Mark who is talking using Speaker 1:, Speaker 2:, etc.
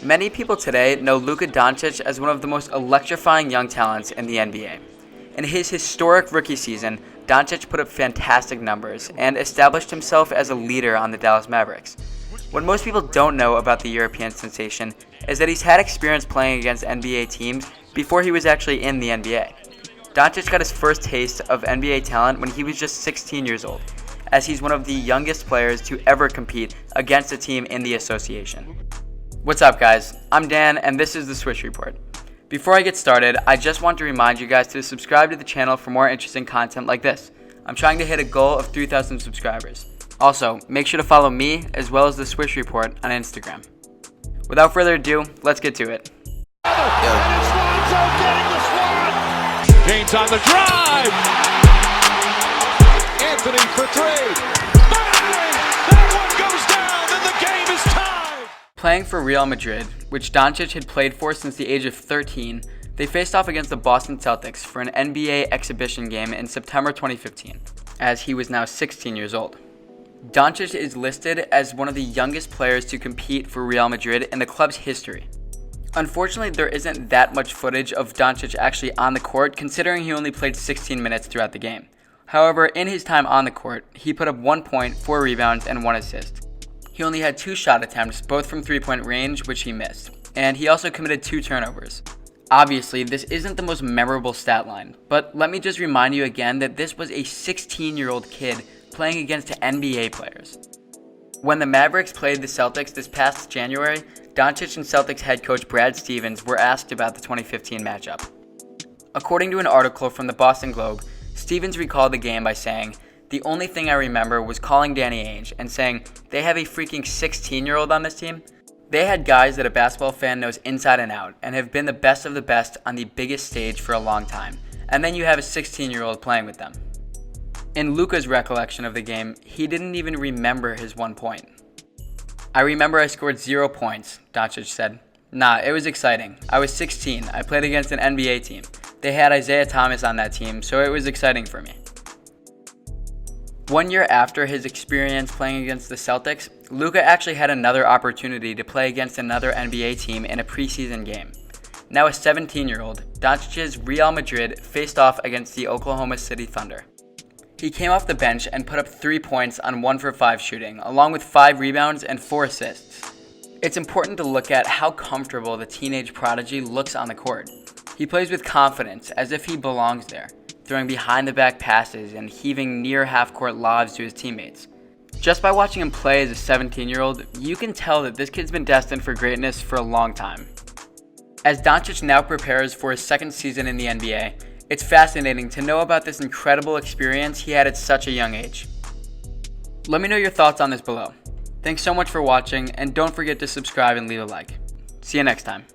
Speaker 1: Many people today know Luka Doncic as one of the most electrifying young talents in the NBA. In his historic rookie season, Doncic put up fantastic numbers and established himself as a leader on the Dallas Mavericks. What most people don't know about the European sensation is that he's had experience playing against NBA teams before he was actually in the NBA. Doncic got his first taste of NBA talent when he was just 16 years old, as he's one of the youngest players to ever compete against a team in the association. What's up, guys? I'm Dan, and this is the Swish Report. Before I get started, I just want to remind you guys to subscribe to the channel for more interesting content like this. I'm trying to hit a goal of 3,000 subscribers. Also, make sure to follow me as well as the Swish Report on Instagram. Without further ado, let's get to it.
Speaker 2: James on the drive. Anthony for three. Bang! That one goes down, and the game is tied.
Speaker 1: Playing for Real Madrid, which Doncic had played for since the age of 13, they faced off against the Boston Celtics for an NBA exhibition game in September 2015, as he was now 16 years old. Doncic is listed as one of the youngest players to compete for Real Madrid in the club's history. Unfortunately, there isn't that much footage of Doncic actually on the court, considering he only played 16 minutes throughout the game. However, in his time on the court, he put up 1 point, 4 rebounds, and 1 assist. He only had 2 shot attempts, both from three-point range, which he missed, and he also committed 2 turnovers. Obviously, this isn't the most memorable stat line, but let me just remind you again that this was a 16-year-old kid playing against NBA players. When the Mavericks played the Celtics this past January, Doncic and Celtics head coach Brad Stevens were asked about the 2015 matchup. According to an article from the Boston Globe, Stevens recalled the game by saying, "The only thing I remember was calling Danny Ainge and saying, they have a freaking 16-year-old on this team. They had guys that a basketball fan knows inside and out and have been the best of the best on the biggest stage for a long time. And then you have a 16-year-old playing with them." In Luka's recollection of the game, he didn't even remember his 1 point. "I remember I scored 0 points, Doncic said. Nah, it was exciting. I was 16. I played against an NBA team. They had Isaiah Thomas on that team, so it was exciting for me." 1 year after his experience playing against the Celtics, Luka actually had another opportunity to play against another NBA team in a preseason game. Now a 17-year-old, Doncic's Real Madrid faced off against the Oklahoma City Thunder. He came off the bench and put up 3 points on 1 for 5 shooting, along with 5 rebounds and 4 assists. It's important to look at how comfortable the teenage prodigy looks on the court. He plays with confidence, as if he belongs there, throwing behind-the-back passes and heaving near half-court lobs to his teammates. Just by watching him play as a 17-year-old, you can tell that this kid's been destined for greatness for a long time. As Doncic now prepares for his second season in the NBA, it's fascinating to know about this incredible experience he had at such a young age. Let me know your thoughts on this below. Thanks so much for watching, and don't forget to subscribe and leave a like. See you next time.